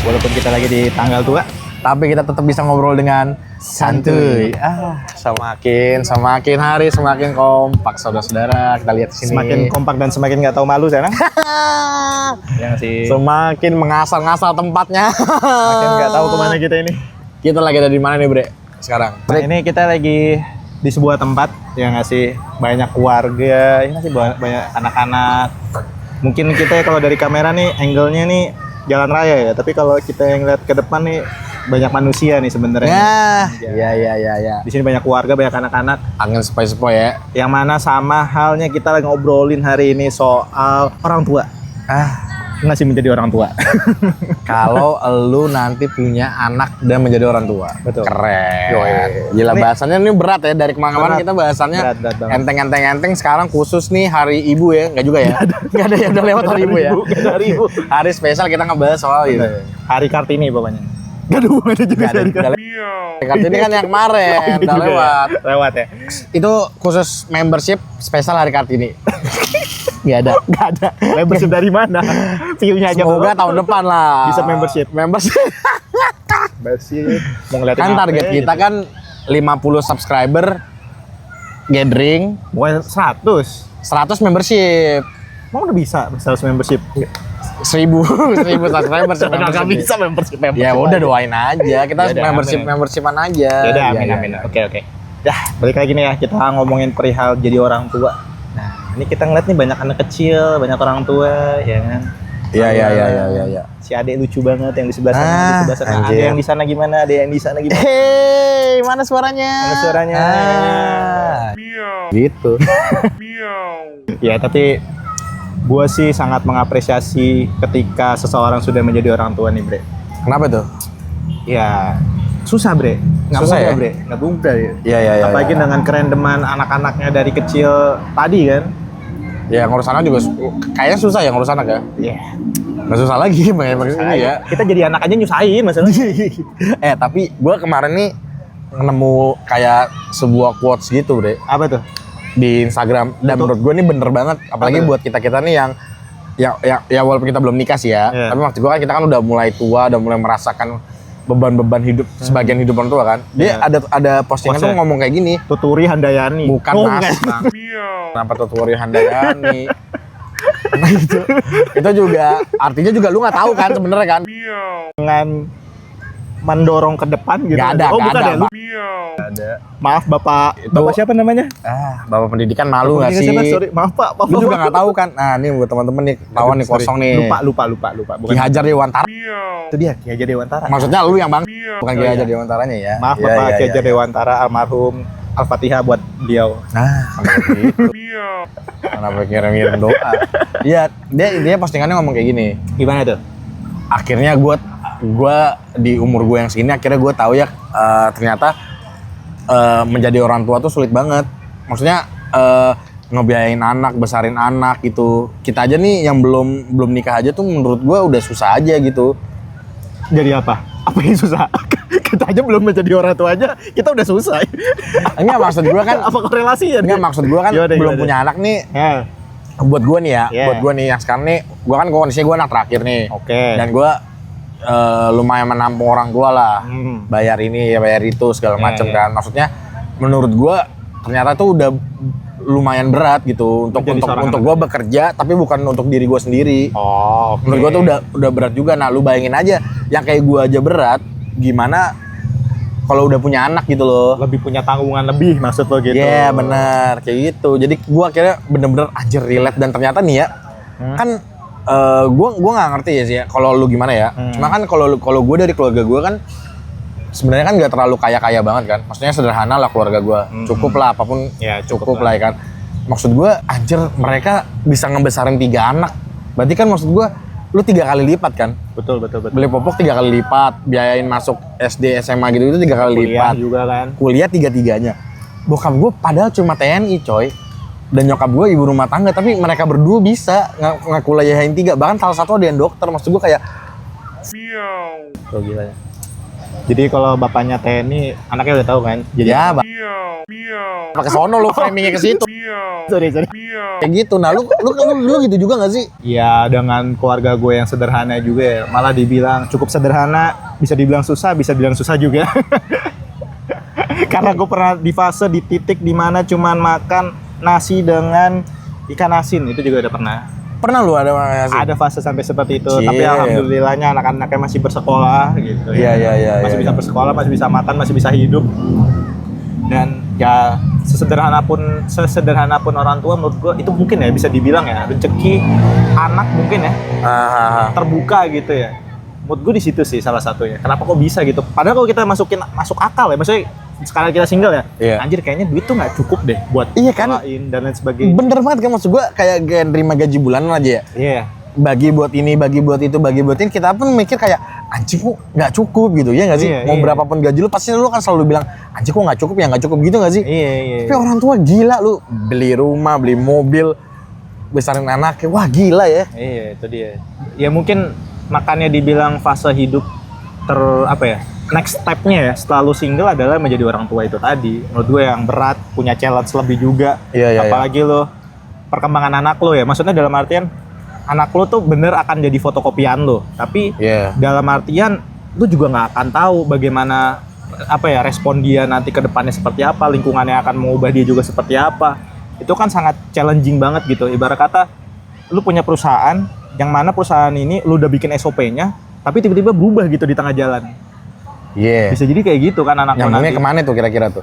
Walaupun kita lagi di tanggal tua, tapi kita tetap bisa ngobrol dengan santuy. Semakin hari semakin kompak saudara-saudara. Kita lihat sini. semakin kompak dan semakin nggak tahu malu sekarang. Ya nggak sih. Semakin mengasal-ngasal tempatnya. Semakin nggak tahu kemana kita ini. Kita lagi ada di mana nih, Bre? Sekarang. Nah, ini kita lagi di sebuah tempat yang ngasih banyak keluarga, ini ngasih banyak anak-anak. Mungkin kita kalau dari kamera nih angle-nya nih jalan raya ya, tapi kalau kita yang lihat ke depan nih banyak manusia nih sebenarnya. Ya. Di sini banyak keluarga, banyak anak-anak. Angin sepoi-sepoi ya. Yang mana sama halnya kita lagi ngobrolin hari ini soal orang tua. Ngasih menjadi orang tua. Kalau lu nanti punya anak dan menjadi orang tua. Betul. Keren. Yoi. Gila, Ini bahasannya ini berat ya. Dari kemarin berat. kita bahasannya Berat banget. enteng-enteng. Sekarang khusus nih hari ibu ya. Enggak juga ya? Enggak ada ya, udah lewat hari ibu ya. Hari ibu. Hari spesial kita ngebahas soal itu. Hari Kartini pokoknya. Gaduh, ada juga Nggak ada, hari udah Kartini. lewat. Ini kan yang kemarin udah lewat. Lewat ya. Itu khusus membership spesial hari Kartini. Nggak ada. Nggak ada. Membership dari mana? View-nya aja Semoga belum. tahun depan lah. Bisa membership. Membership. Mau ngeliatin Kan apa target ya, kita gitu. kan 50 subscriber gathering, Bukan 100. 100 membership. Mau udah bisa 100 membership. 1000 subscriber. Nggak bisa membership. Ya udah doain aja. Kita Ya udah, membershipan aja. Ya udah, Ya, amin. Oke. Ya, balik lagi nih ya, kita ngomongin perihal jadi orang tua. Nah, ini kita ngeliat nih banyak anak kecil, banyak orang tua, ya kan? Iya. Si adek lucu banget yang di sebelah sana, di sebelah sana. Ada anjir. yang di sana gimana, ada yang di sana gimana. Hei, mana suaranya? Mana suaranya? Gitu. Ya, tapi gua sih sangat mengapresiasi ketika seseorang sudah menjadi orang tua nih, Bre. Kenapa tuh? Ya, susah, Bre. Nggak Susah mudah, ya? Bre. Nggak mudah ya. Iya. Apalagi dengan kerendeman anak-anaknya dari kecil tadi kan. Ya ngurus anak juga kayaknya susah ya ngurus anak ya. Iya. Nggak susah lagi maksudnya ya. Kita jadi anak aja nyusahin masalahnya. Tapi gue kemarin nih nemu kayak sebuah quotes gitu deh Apa tuh? di Instagram dan menurut gue ini bener banget, apalagi buat kita nih yang ya walaupun kita belum nikah sih ya, tapi maksud gue kan kita kan udah mulai tua, udah mulai merasakan beban-beban hidup sebagian hidup orang tua kan. Dia ada postingan tuh ngomong kayak gini. Tuturi Handayani. Bukan Mas Bang. Kenapa Tuturi Handayani? Nah, itu juga artinya juga lu nggak tahu kan sebenarnya kan. Dengan mendorong ke depan gitu. Nggak ada, bukan ada, ya? Lu? Ada. Maaf Bapak. Itu- Bapak siapa namanya? Bapak pendidikan malu nggak sih? Siapa? Sorry, maaf Pak. Lu juga nggak tahu kan? Nah, ini buat teman-teman nih, tahuan nih Sorry. kosong nih. Lupa. Bukan. Ki Hajar Dewantara. Itu dia, Ki Hajar Dewantara. Maksudnya lu yang bang, bukan Ki Oh, Hajar iya. Dewantaranya ya. Maaf Iya, Bapak iya, Ki iya, Hajar iya. Dewantara almarhum. Al-Fatihah buat beliau. Nah, kenapa kirim doa? Iya, dia postingannya ngomong kayak gini. Gimana tuh? Akhirnya gue di umur gue yang segini, akhirnya gue tahu ya ternyata menjadi orang tua tuh sulit banget. Maksudnya ngebiayain anak, besarin anak gitu. Kita aja nih yang belum nikah aja tuh menurut gue udah susah aja gitu. Jadi apa? Apa yang susah? Kita aja belum menjadi orang tua aja, kita udah susah. Enggak, maksud gue kan Apa korelasinya? enggak, maksud gue kan belum punya anak nih. Ya. Buat gue nih ya, Yeah. buat gue nih yang sekarang nih, gue kan kondisinya gue anak terakhir nih. Oke. Dan gue lumayan menampung orang tua lah. Bayar ini ya bayar itu segala macem yeah. kan. Maksudnya menurut gue ternyata tuh udah lumayan berat gitu untuk Menjadi seorang gue bekerja, tapi bukan untuk diri gue sendiri. Oh, Menurut gue tuh udah berat juga. Nah, lu bayangin aja yang kayak gue aja berat, gimana kalau udah punya anak gitu loh. lebih punya tanggungan lebih maksud lo gitu. Iya, bener kayak gitu. Jadi gue akhirnya bener-bener anjir relate, dan ternyata nih ya kan gue nggak ngerti ya sih ya, kalau lu gimana ya. Cuma kan kalau gue dari keluarga gue kan sebenarnya kan nggak terlalu kaya banget kan. Maksudnya sederhana lah keluarga gue. Cukup lah apapun. Ya, cukup lah ya kan. Maksud gue anjir mereka bisa ngebesarin 3 anak. Berarti kan maksud gue lu 3 kali lipat kan. Betul. Beli popok 3 kali lipat, biayain masuk SD SMA gitu itu 3 kali Kuliah lipat. juga kan. Kuliah 3-3-nya. Bokap gue padahal cuma TNI coy. Dan nyokap gue ibu rumah tangga, tapi mereka berdua bisa ngekuliahin 3. Bahkan salah satu ada yang dokter. Maksud gue kayak tuh gila ya. Jadi kalau bapaknya TNI, anaknya udah tahu kan. Jadi Ya, pakai sono lu framingnya ke situ. sorry. Kayak gitu. Nah, lu gitu juga nggak sih? Ya dengan keluarga gue yang sederhana juga ya, malah dibilang cukup sederhana, bisa dibilang susah juga. Karena gue pernah di fase di titik dimana cuman makan nasi dengan ikan asin, itu juga udah pernah. Pernah lu ada makanya sih? Ada fase sampai seperti itu, Cie. tapi alhamdulillahnya anak-anaknya masih bersekolah gitu Iya, masih bisa iya. bersekolah, masih bisa makan, masih bisa hidup. Dan ya sesederhana pun orang tua menurut gue itu mungkin ya bisa dibilang ya rezeki anak mungkin ya terbuka gitu ya. Menurut gue di situ sih salah satunya. Kenapa kok bisa gitu? Padahal kalau kita masuk akal ya, maksudnya sekarang kita single ya, Iya. anjir kayaknya duit tuh nggak cukup deh buat Iya kan? sekolahin dan lain sebagainya. Bener banget kan, maksud gua kayak nerima gaji bulanan aja ya. Iya. Bagi buat ini, bagi buat itu, bagi buat ini, kita pun mikir kayak anjing kok nggak cukup gitu ya nggak sih? Iya, Mau iya. berapapun gaji lu pasti lu kan selalu bilang anjing kok nggak cukup ya nggak cukup gitu nggak sih? Iya. Tapi orang tua gila lu beli rumah, beli mobil, besarin anaknya, wah gila ya. Iya, itu dia. Ya mungkin makanya dibilang fase hidup next step-nya ya setelah lu single adalah menjadi orang tua itu tadi. Menurut gue yang berat, punya challenge lebih juga. Iya. Apalagi lo perkembangan anak lo ya. Maksudnya dalam artian anak lo tuh bener akan jadi fotokopian lo. Tapi Iya. dalam artian lu juga nggak akan tahu bagaimana respon dia nanti ke depannya seperti apa, lingkungannya akan mengubah dia juga seperti apa. Itu kan sangat challenging banget gitu. Ibarat kata lu punya perusahaan yang mana perusahaan ini lu udah bikin SOP-nya tapi tiba-tiba berubah gitu di tengah jalan. Iya. Bisa jadi kayak gitu kan anak lo Nyambungnya nanti. kemana tuh kira-kira tuh?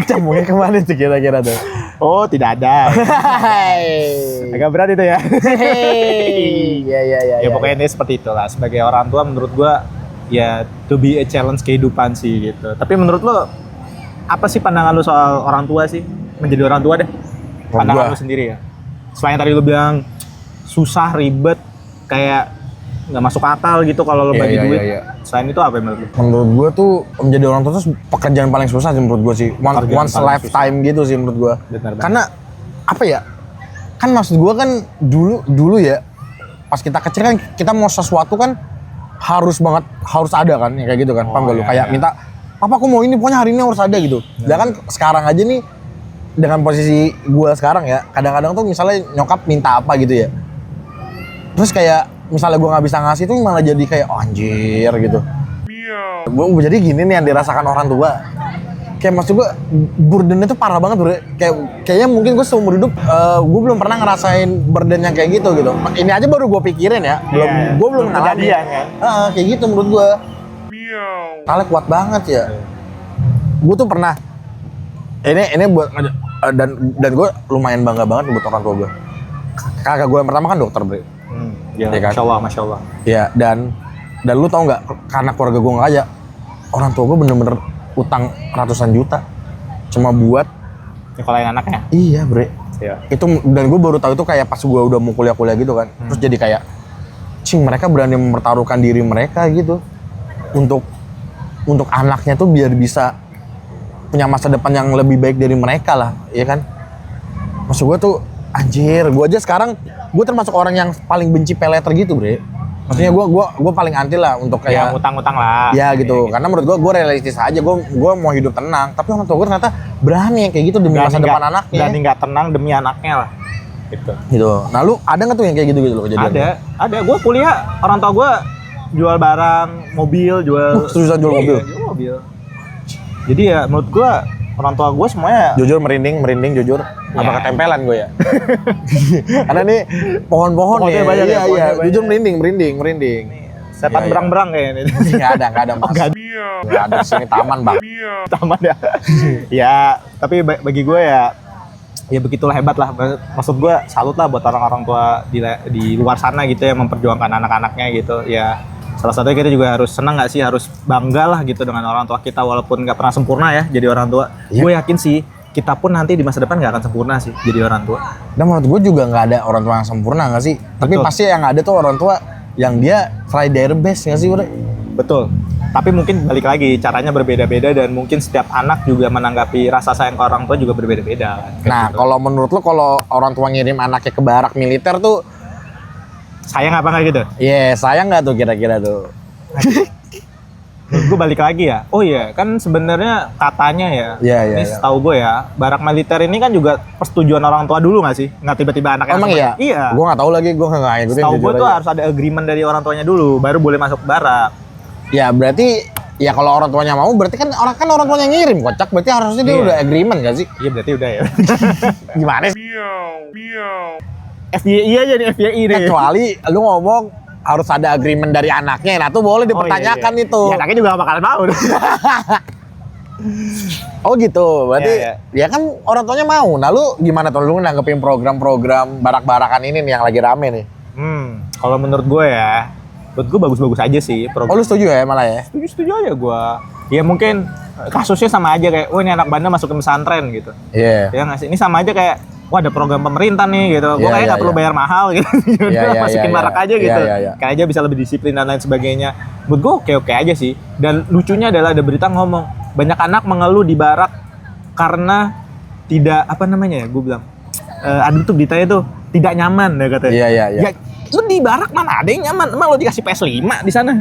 Nyambungnya kemana tuh kira-kira tuh? Oh, tidak ada. Agak berat itu ya. Iya. Ya pokoknya ini seperti itulah. Sebagai orang tua menurut gua ya to be a challenge kehidupan sih gitu. Tapi menurut lo apa sih pandangan lo soal orang tua sih? Menjadi orang tua deh. Pandangan lo sendiri ya. Selain tadi lo bilang susah, ribet, kayak nggak masuk akal gitu kalau lo bagi duit. Iya. Selain itu apa yang menurut lo? Menurut gue tuh menjadi orang tua tuh pekerjaan paling susah sih menurut gue sih. Pekerjaan Once paling lifetime gitu sih menurut gue. Benar. Karena apa ya? Kan maksud gue kan dulu ya pas kita kecil kan kita mau sesuatu kan harus ada kan ya kayak gitu kan. Paham gak lu? iya, Kayak iya. minta papa aku mau ini pokoknya hari ini harus ada gitu. Ya kan sekarang aja nih dengan posisi gue sekarang ya kadang-kadang tuh misalnya nyokap minta apa gitu ya. Terus kayak misalnya gue nggak bisa ngasih tuh malah jadi kayak oh, anjir gitu. Gue jadi gini nih yang dirasakan orang tua. Kayak maksud gue burdennya tuh parah banget bro. Kayaknya mungkin gue seumur hidup gue belum pernah ngerasain burden yang kayak gitu gitu. Ini aja baru gue pikirin ya. Gue belum ngalamin. kejadian kan. Kayak gitu menurut gue. Talek kuat banget ya. Gue tuh pernah. Ini buat dan gue lumayan bangga banget buat orang tua gue. Kakak gue yang pertama kan dokter bro. Ya, Iya kan? Masya Allah. Ya dan lu tau nggak karena keluarga gue nggak kaya, orang tua gue bener-bener utang ratusan juta cuma buat Nyekolahin anaknya. iya bre. Iya. Itu dan gue baru tahu itu kayak pas gue udah mau kuliah gitu kan. Terus jadi kayak mereka berani mempertaruhkan diri mereka gitu untuk anaknya tuh biar bisa punya masa depan yang lebih baik dari mereka lah, ya kan? Maksud gue tuh anjir, gue aja sekarang gue termasuk orang yang paling benci peleter gitu, bre. Maksudnya gue paling anti lah untuk kayak utang-utang lah. ya gitu. Karena menurut gue realistis aja, gue mau hidup tenang. Tapi orang tua gue ternyata berani yang kayak gitu demi masa depan anaknya. Berani nggak tenang demi anaknya lah. Gitu. Nah lu ada nggak tuh yang kayak gitu loh kejadian? Ada. Gue kuliah orang tua gue jual barang, mobil, jual. Seriusan jual mobil? Iya, jual mobil. Jadi ya menurut gue orang tua gue semuanya Jujur merinding jujur. Apa Ya. ketempelan gue ya? Karena nih pohon-pohon Pohonnya ya. banyak ya, Iya. pohonnya banyak. Jujur merinding. setan Iya. berang-berang kayaknya. Nggak ada mas. Nggak ada sini taman bang. Taman ya. Ya, tapi bagi gue ya begitulah hebat lah. Maksud gue salut lah buat orang-orang tua di luar sana gitu ya memperjuangkan anak-anaknya gitu. Ya salah satunya kita juga harus senang nggak sih, harus bangga lah gitu dengan orang tua kita walaupun nggak pernah sempurna ya jadi orang tua. Iya. Gue yakin sih kita pun nanti di masa depan nggak akan sempurna sih jadi orang tua. Dan menurut gue juga nggak ada orang tua yang sempurna nggak sih? Tapi Betul. pasti yang ada tuh orang tua yang dia try their best nggak sih udah? Betul. Tapi mungkin balik lagi caranya berbeda-beda dan mungkin setiap anak juga menanggapi rasa sayang ke orang tua juga berbeda-beda. Kayak Nah gitu. kalau menurut lo kalau orang tua ngirim anaknya ke barak militer tuh, sayang apa nggak gitu? sayang nggak tuh kira-kira tuh? menurut gue balik lagi ya. Oh iya, kan sebenarnya katanya ya. Iya, iya, Ini iya. setahu gue ya, barak militer ini kan juga persetujuan orang tua dulu nggak sih? Nggak tiba-tiba anaknya Emang langsung- iya? Iya. Gue nggak tahu lagi, gue nggak ngikutin. Setahu gue jujur tuh aja. harus ada agreement dari orang tuanya dulu, baru boleh masuk barak. Ya berarti ya kalau orang tuanya mau berarti kan orang tuanya ngirim kocak, berarti harusnya dia Iya. udah agreement gak sih? Iya berarti udah ya. Gimana sih? FYI aja nih, FYI deh. Kecuali lu ngomong harus ada agreement dari anaknya, nah tuh boleh dipertanyakan iya. itu. Ya anaknya juga gak bakalan mau. Oh gitu, berarti Iya, ya kan orang tuanya mau. Nah lu gimana tuh lu nanggepin program-program barak-barakan ini nih yang lagi rame nih? Kalau menurut gue ya, menurut gue bagus-bagus aja sih Oh program. lu setuju ya malah ya? Setuju aja gue. Ya mungkin kasusnya sama aja kayak, oh ini anak bandel masukin pesantren gitu. Iya. Ya nggak sih? Ini sama aja kayak, wah ada program pemerintah nih gitu. Gue Iya, kayak iya, nggak perlu iya. bayar mahal gitu. Iya, iya, Masukin iya, barak iya. aja gitu. Iya, iya, iya. Kayak aja bisa lebih disiplin dan lain sebagainya. Menurut gue oke-oke aja sih. Dan lucunya adalah ada berita ngomong, banyak anak mengeluh di barak karena tidak, apa namanya ya, gue bilang. Ada tuh beritanya tuh, tidak nyaman ya katanya. Iya, iya, iya. Ya, lu di barak mana ada yang nyaman? Emang lu dikasih PS5 di sana?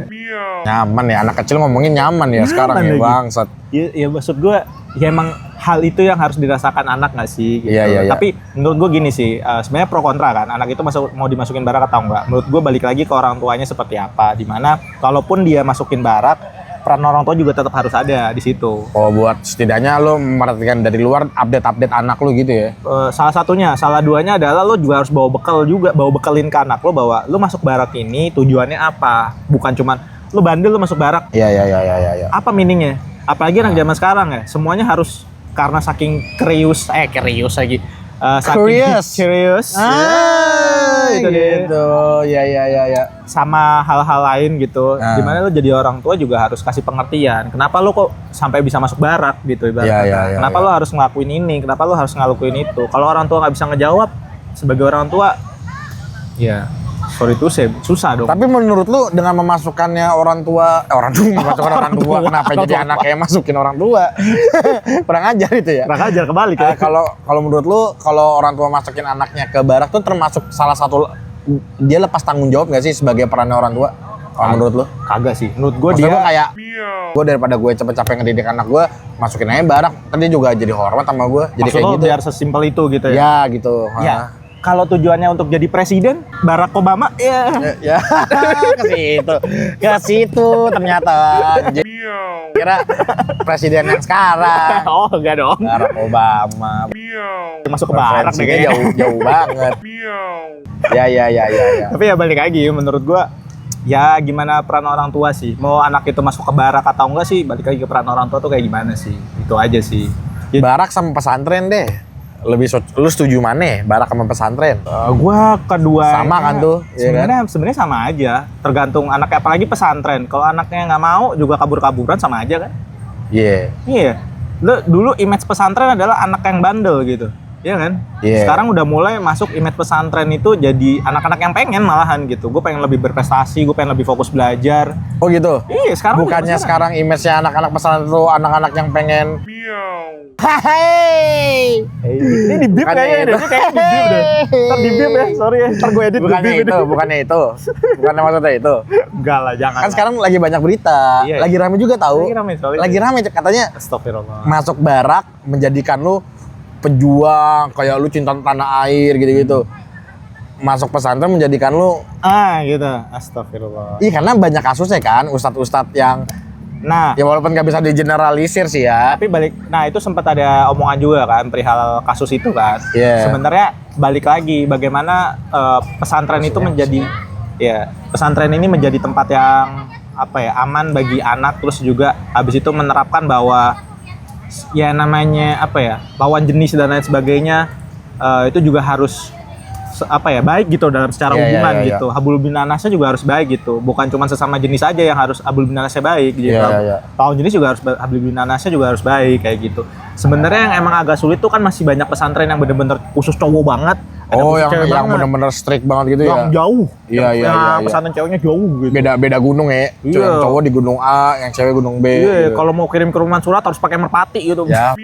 Nyaman ya, anak kecil ngomongin nyaman ya Nyaman sekarang ya lagi. bangsat. Ya maksud gue, ya emang hal itu yang harus dirasakan anak nggak sih? Gitu. Iya, iya, iya. Tapi menurut gue gini sih, sebenarnya pro kontra kan, anak itu mau dimasukin barak atau enggak? Menurut gue balik lagi ke orang tuanya seperti apa. Dimana kalaupun dia masukin barak, peran orang tua juga tetap harus ada di situ. Oh buat setidaknya lu memperhatikan dari luar update-update anak lu gitu ya? Salah duanya adalah lo juga harus bawa bekal juga, bawa bekalin ke anak lo bahwa lo masuk barak ini tujuannya apa? Bukan cuman lo bandel lo masuk barak, Iya, iya, iya, iya, iya. apa meaningnya? Apalagi anak zaman sekarang ya, semuanya harus karena saking curious lagi. Saking Curious. curious. Ya, itu dia. gitu. Ya, ya, ya, ya. Sama hal-hal lain gitu. Nah. Dimana lo jadi orang tua juga harus kasih pengertian. Kenapa lo kok sampai bisa masuk barak gitu ibaratnya. Ya, ya, ya, Kenapa ya. lo harus ngelakuin ini? Kenapa lo harus ngelakuin itu? Kalau orang tua nggak bisa ngejawab sebagai orang tua, ya sorry itu susah dong. Tapi menurut lu dengan memasukkannya orang tua memasukkan orang tua, kenapa jadi anaknya masukin orang tua? Kurang ajar itu ya. Kurang ajar kebalik ya. Kalau menurut lu, kalau orang tua masukin anaknya ke barak tuh termasuk salah satu dia lepas tanggung jawab nggak sih sebagai perannya orang tua? Kalau menurut lu? Kagak sih. Menurut gue Maksud dia gua kayak gue daripada gue cepet-cepet ngedidik anak gue, masukin aja barak, kan dia juga jadi hormat sama gue. Jadi maksud kayak lo gitu. biar sesimpel itu gitu ya. Ya gitu. Ya. Kalau tujuannya untuk jadi presiden, Barack Obama, ya. Ya, ke situ ternyata. Kira presiden yang sekarang. Oh, enggak dong. Barack Obama. Masuk ke Barack deh Referensinya kayaknya. jauh banget. Ya, ya, ya, ya, ya. Tapi ya balik lagi, menurut gua, ya gimana peran orang tua sih. Mau anak itu masuk ke Barak atau enggak sih, balik lagi ke peran orang tua tuh kayak gimana sih. Itu aja sih. Barak sama pesantren deh. Lu setuju mana? Barak sama pesantren? Gua kedua Sama kan tuh, iya sebenarnya sama aja, tergantung anaknya, apalagi pesantren. Kalau anaknya nggak mau juga kabur-kaburan sama aja kan. Iya. Iya. Dulu image pesantren adalah anak yang bandel gitu. Iya kan? Iya. Sekarang udah mulai masuk image pesantren itu jadi anak-anak yang pengen malahan gitu. Gue pengen lebih berprestasi, gue pengen lebih fokus belajar. Oh gitu. Iya, sekarang Bukannya udah sekarang image-nya anak-anak pesantren itu anak-anak yang pengen Hai. ini di bip Bukannya kayaknya itu. deh. Ini kayaknya di bip deh. Ntar di bip ya, sorry ya. Ntar gue edit Bukannya di bip itu, bukannya itu. Bukannya maksudnya itu. Enggak lah, jangan. Kan sekarang lagi banyak berita. Iya, Lagi rame juga tahu. Lagi rame soalnya. Lagi rame katanya Astagfirullah. masuk barak menjadikan lu pejuang, kayak lu cinta tanah air gitu-gitu. Masuk pesantren menjadikan lu Gitu. Astagfirullah. iya karena banyak kasusnya kan ustadz-ustadz yang Nah, ya walaupun nggak bisa digeneralisir sih ya. tapi itu sempat ada omongan juga kan perihal kasus itu kan. Iya. Sebenarnya balik lagi bagaimana pesantren itu menjadi pesantren ini menjadi tempat yang aman bagi anak, terus juga habis itu menerapkan bahwa ya namanya lawan jenis dan lain sebagainya itu juga harus baik gitu dalam secara Iya, hubungan iya, iya. gitu. Hablu binanasnya juga harus baik gitu. Bukan cuma sesama jenis aja yang harus hablu binanasnya baik gitu. Iya, iya. Lawan jenis juga harus hablu binanasnya juga harus baik kayak gitu. Sebenarnya yang emang agak sulit tuh kan masih banyak pesantren yang bener-bener khusus cowok banget. Oh, khusus yang cewek banget. bener-bener strict banget gitu ya. Yang jauh. Iya, iya, Yang iya. pesantren ceweknya jauh gitu. Beda gunung ya. Iya. Yang cowok di gunung A, yang cewek gunung B. Iya, gitu. kalau mau kirim kerumunan surat harus pakai merpati gitu. Ya.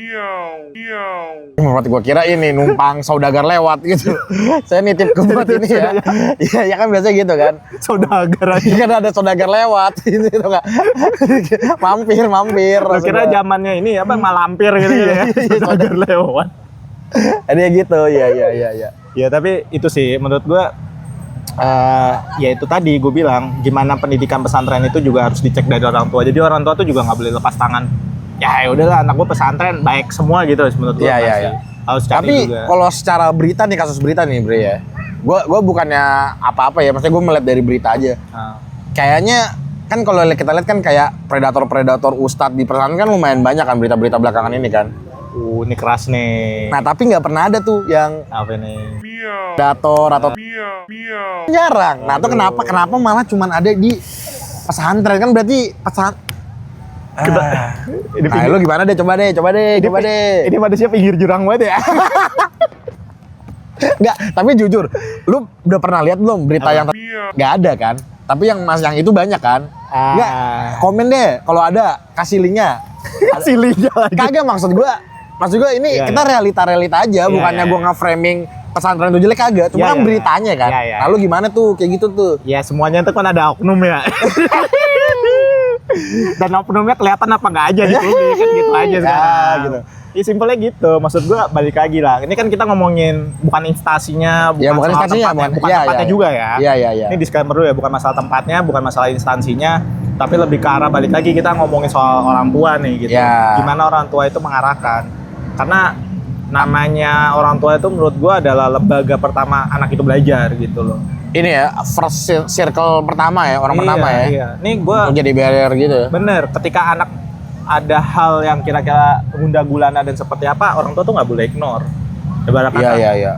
Merpati gua kira ini numpang saudagar lewat gitu. Saya nitip ke buat ini ya. Iya, ya kan biasa gitu kan. Saudagar aja. Kan ada saudagar lewat gitu enggak. Mampir. Lo kira zamannya ini apa malampir gitu ya. Saudagar lewat. Ada gitu. Iya. Ya tapi itu sih menurut gua ya itu tadi gue bilang gimana pendidikan pesantren itu juga harus dicek dari orang tua. Jadi orang tua tuh juga nggak boleh lepas tangan. Ya udahlah anak gue pesantren baik semua gitu menurut gue. Iya. Harus cari Tapi juga. kalau secara berita nih, kasus berita nih Bre ya. Gua bukannya apa-apa ya, maksudnya gue melihat dari berita aja. Nah, Kayaknya kan kalau kita lihat kan kayak predator ustadz di pesantren kan lumayan banyak kan berita-berita belakangan ini kan. ini keras nih. Nah tapi nggak pernah ada tuh yang Apa nih? predator atau jarang. Nah itu kenapa malah cuman ada di pesantren kan berarti Ini Nah, lu gimana deh? Coba deh. Ini manusia pinggir jurang banget ya. Enggak, tapi jujur, lu udah pernah lihat belum berita yang nggak ada kan? Tapi yang itu banyak kan? Enggak, komen deh kalau ada, kasih linknya. Kasih linknya lagi. Kagak maksud gua ini Iya, kita iya. realita aja, bukannya iya. gua nge-framing pesantren itu jelek kagak, cuma Iya, kan iya. beritanya kan. Iya, iya. Lalu gimana tuh kayak gitu tuh? Ya semuanya itu kan ada oknum ya. Dan oknumnya kelihatan apa nggak aja di publik kan gitu aja sekarang. gitu. Ya simpelnya gitu. Maksud gua balik lagi lah. Ini kan kita ngomongin bukan instansinya, Ya, bukan soal instansinya, tempatnya, bukan. bukan Iya, tempatnya iya. juga ya. Iya. Ini disclaimer dulu ya, bukan masalah tempatnya, bukan masalah instansinya, tapi lebih ke arah balik lagi kita ngomongin soal orang tua nih gitu. Ya. Gimana orang tua itu mengarahkan. Karena namanya orang tua itu menurut gua adalah lembaga pertama anak itu belajar gitu loh. Ini ya first circle pertama ya, orang pertama ya. Iya. Nih gua Untuk jadi barrier gitu. bener, ketika anak ada hal yang kira-kira gunda gulana dan seperti apa, orang tua tuh nggak boleh ignore. Ibarat kata, Iya.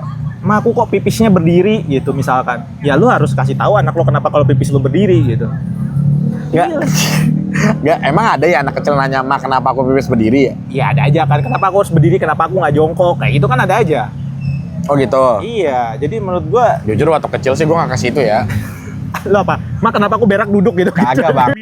"Ma, aku kok pipisnya berdiri gitu misalkan. Ya lu harus kasih tahu anak lo kenapa kalau pipis lu berdiri gitu. Enggak, emang ada ya anak kecil nanya, "Ma, kenapa aku pipis berdiri ya?" Ya ada aja kan, kenapa aku harus berdiri, kenapa aku nggak jongkok, kayak gitu kan ada aja. Oh gitu. Iya, jadi menurut gua, Jujur waktu kecil sih gua nggak ke situ ya. lo apa? Ma, kenapa aku berak duduk gitu? Kagak bang.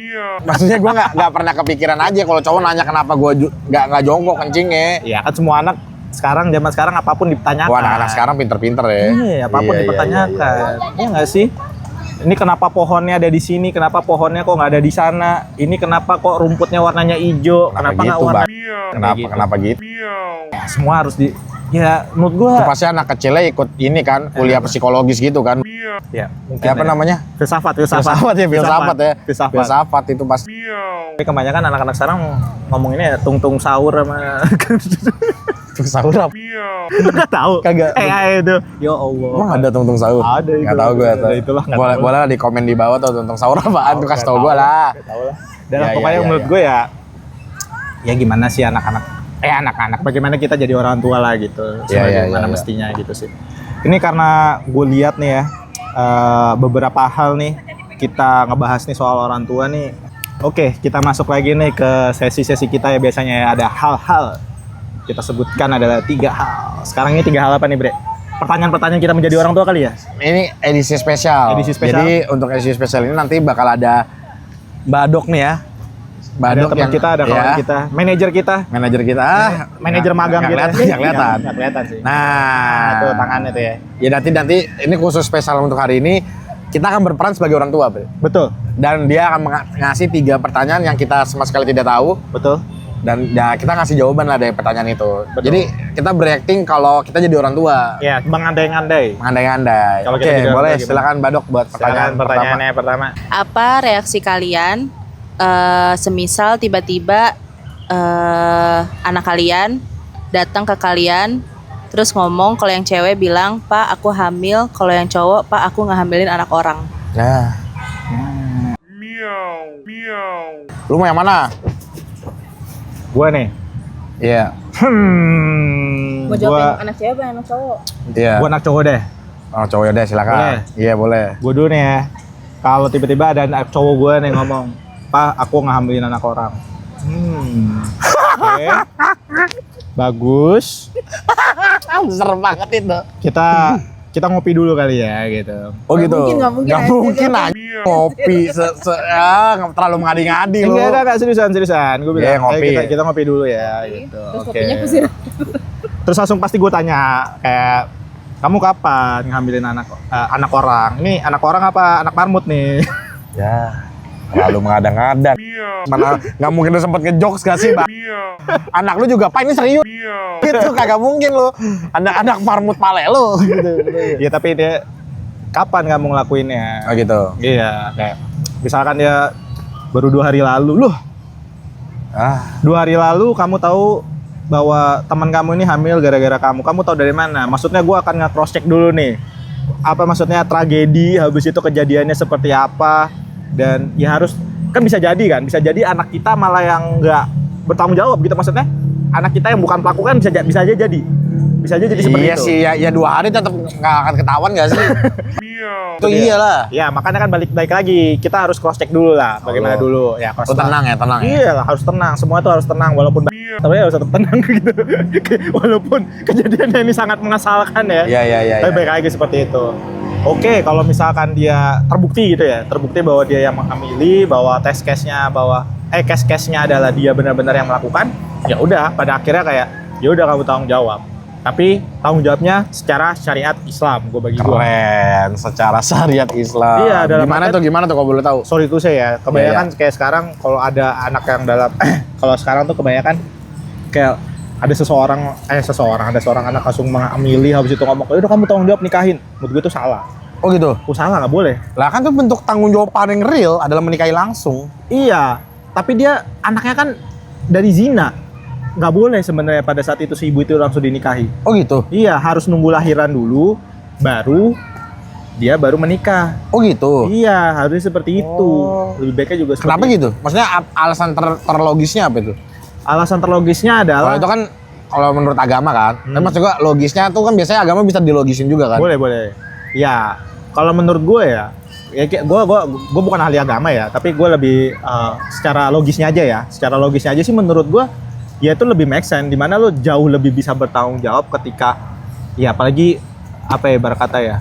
Maksudnya gua nggak pernah kepikiran aja kalau cowok nanya kenapa gua nggak jongkok kencingnya. Iya kan semua anak sekarang, zaman sekarang apapun dipertanyakan. Wah anak-anak sekarang pinter-pinter ya. Iya, apapun Iya, dipertanyakan. Iya nggak sih? Ini kenapa pohonnya ada di sini? Kenapa pohonnya kok nggak ada di sana? Ini kenapa kok rumputnya warnanya hijau? Kenapa nggak gitu, warna? Bang? Kenapa gitu? Ya, semua harus di. Ya, menurut gua. Itu pasti anak kecilnya ikut ini kan, kuliah psikologis gitu kan. Ya, mungkin. Apa namanya? Filsafat ya. Filsafat itu pasti. Tapi kebanyakan anak-anak sekarang ngomonginnya ya tung-tung sahur sama. Sahur apa? Nggak tahu. Kagak. Itu. Ya Allah. Emang ada tungtung sahur? Ada itu. Nggak tahu gue. Ada itulah, nggak tahu. Boleh lah di komen di bawah tuh tungtung sahur apaan tuh, kasih tau gue lah. Nggak tahu lah. Dan Ya, pokoknya ya, menurut ya. gue ya gimana sih anak-anak bagaimana kita jadi orang tua lah gitu. Bagaimana ya. mestinya gitu sih. Ini karena gue lihat nih ya beberapa hal nih kita ngebahas nih soal orang tua nih. Oke, kita masuk lagi nih ke sesi-sesi kita ya, biasanya ya ada hal-hal. Kita sebutkan adalah 3 hal. Sekarang ini 3 hal apa nih, Bre? Pertanyaan-pertanyaan kita menjadi orang tua kali ya? Ini edisi spesial. Edisi spesial. Jadi untuk edisi spesial ini nanti bakal ada Badok nih ya. Ada teman kita, ada kawan kita, manajer kita, manajer kita. manajer magang kita. Nggak kelihatan. Nggak kelihatan sih. Nah, Itu tangannya tuh ya. Ya nanti ini khusus spesial untuk hari ini. Kita akan berperan sebagai orang tua, Bre. Betul, Dan dia akan ngasih 3 pertandaan yang kita sama sekali tidak tahu. betul. Dan ya kita ngasih jawaban lah dari pertanyaan itu. Betul. Jadi kita bereacting kalau kita jadi orang tua. Ya, mengandai-ngandai. Mengandai-andai. Kalau Oke, kita jadi orang boleh tua gimana? silakan Badok buat Silakan pertanyaannya pertama. Apa reaksi kalian semisal tiba-tiba anak kalian datang ke kalian terus ngomong, kalau yang cewek bilang, "Pak, aku hamil," kalau yang cowok, "Pak, aku ngehamilin anak orang." Nah. Lu mau yang mana? Gua nih. Iya. Gua anak cewek apa anak cowok? Iya. gua anak cowok deh. Oh, cowok ya deh silakan. Boleh. Iya, boleh. Gua dulu nih ya. Kalau tiba-tiba ada anak cowok gua nih ngomong, "Pak, aku ngehamilin anak orang." Oke. Bagus. Serem banget itu. Kita kita ngopi dulu kali ya gitu. Oh gitu. Nggak mungkin Nggak aja. mungkin aja ngopi nggak terlalu mengadi-ngadi lo. Enggak, seriusan. Gue bilang, Iya, ngopi. kita ngopi dulu ya gitu. Terus Oke. kopinya kusir. Terus langsung pasti gue tanya kayak kamu kapan ngambilin anak orang? Ini anak orang apa anak marmut nih? Ya, terlalu mengada-ngada. Mana nggak mungkin lu sempet ngejokes gak sih, Bang? Anak lu juga, Pak ini serius? Gitu, kagak mungkin lu. Anak-anak marmut pale lu. Gitu. Ya tapi dia kapan kamu ngelakuinnya? Oh gitu. Iya, kayak misalkan dia baru 2 hari lalu, loh Ah, 2 hari lalu kamu tahu bahwa teman kamu ini hamil gara-gara kamu. Kamu tahu dari mana? Maksudnya gue akan nge-cross check dulu nih. Apa maksudnya tragedi, habis itu kejadiannya seperti apa. Dan ya harus, kan bisa jadi anak kita malah yang nggak bertanggung jawab gitu. Maksudnya anak kita yang bukan pelaku kan bisa aja jadi seperti iya itu. sih, ya 2 hari tetap nggak akan ketahuan gak sih? Itu iyalah. Ya makanya kan balik lagi, kita harus cross check dulu lah. Bagaimana Oh. dulu? Ya cross Oh, tenang ya. Iya lah, harus tenang. Semua itu harus tenang, walaupun tapi harus tetap tenang gitu. Walaupun kejadiannya ini sangat mengesalkan ya. Iya. Tapi baik lagi seperti itu. Oke, kalau misalkan dia terbukti gitu ya, terbukti bahwa dia yang menghamili, bahwa case-nya adalah dia benar-benar yang melakukan, ya udah pada akhirnya kayak ya udah kamu tanggung jawab. Tapi tanggung jawabnya secara syariat Islam, gue bagi gue. Keren, secara syariat Islam. Iya, dalam Gimana tuh kalau boleh tahu? Sorry tuh saya, kebanyakan kayak sekarang kalau ada anak yang dalam, kalau sekarang tuh kebanyakan kayak ada seorang anak langsung mengamili, habis itu ngomong, udah kamu tanggung jawab nikahin. Menurut gue itu salah. Oh gitu. Salah, nggak boleh. Lah kan tuh bentuk tanggung jawab paling real adalah menikahi langsung. Iya, tapi dia anaknya kan dari zina. Nggak boleh sebenarnya pada saat itu si ibu itu langsung dinikahi. Oh gitu. Iya, harus nunggu lahiran dulu, baru dia baru menikah. Oh gitu. Iya, harusnya seperti itu. Oh. Lebih baiknya juga seperti Kenapa itu. gitu? Maksudnya alasan terlogisnya apa itu? Alasan terlogisnya Kalau adalah itu kan kalau menurut agama kan. Tapi maksud gua logisnya tuh kan biasanya agama bisa dilogisin juga kan. boleh. Ya, kalau menurut gue ya gue bukan ahli agama ya, tapi gue lebih secara logisnya aja sih menurut gue ya itu lebih make sense, dimana lo jauh lebih bisa bertanggung jawab ketika ya apalagi apa ya berkata ya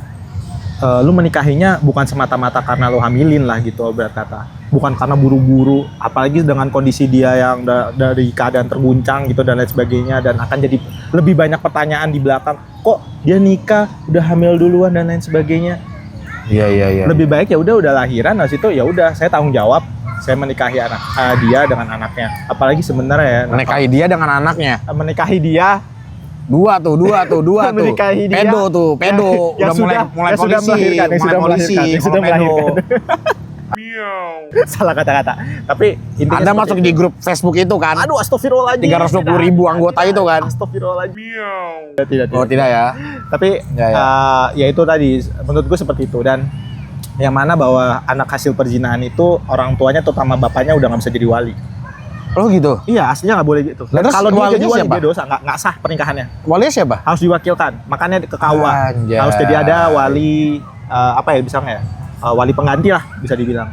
lu menikahinya bukan semata-mata karena lo hamilin lah gitu berkata, bukan karena buru-buru, apalagi dengan kondisi dia yang dari keadaan terguncang gitu dan lain sebagainya, dan akan jadi lebih banyak pertanyaan di belakang, kok dia nikah udah hamil duluan dan lain sebagainya. Iya. Lebih baik ya udah lahiran, habis itu ya udah saya tanggung jawab, saya menikahi dia dengan anaknya. Apalagi sebenarnya ya Menikahi dia dengan anaknya. menikahi dia Dua tuh. Menikahi dia. Pedo. Yang Udah mulai yang sudah polisi. melahirkan, yang sudah Mulai polisi. melahirkan, yang sudah Mulai pedo. melahirkan. Salah kata-kata. Tapi intinya Anda seperti masuk itu. di grup Facebook itu kan? Aduh, astagfirullahaladzim. 320.000 anggota itu kan? Astagfirullahaladzim. Tidak. Oh tidak ya? Tapi Ya. ya itu tadi menurut gue seperti itu, dan yang mana bahwa anak hasil perzinahan itu orang tuanya terutama bapaknya udah nggak bisa jadi wali. Oh gitu? Iya, aslinya nggak boleh gitu. Lah, terus Kalau dia walinya jadi wali siapa? dia dosa, nggak sah pernikahannya. Walinya siapa? Harus diwakilkan. Makanya ke KUA Anjay. harus jadi ada wali apa ya misalnya wali pengganti lah bisa dibilang.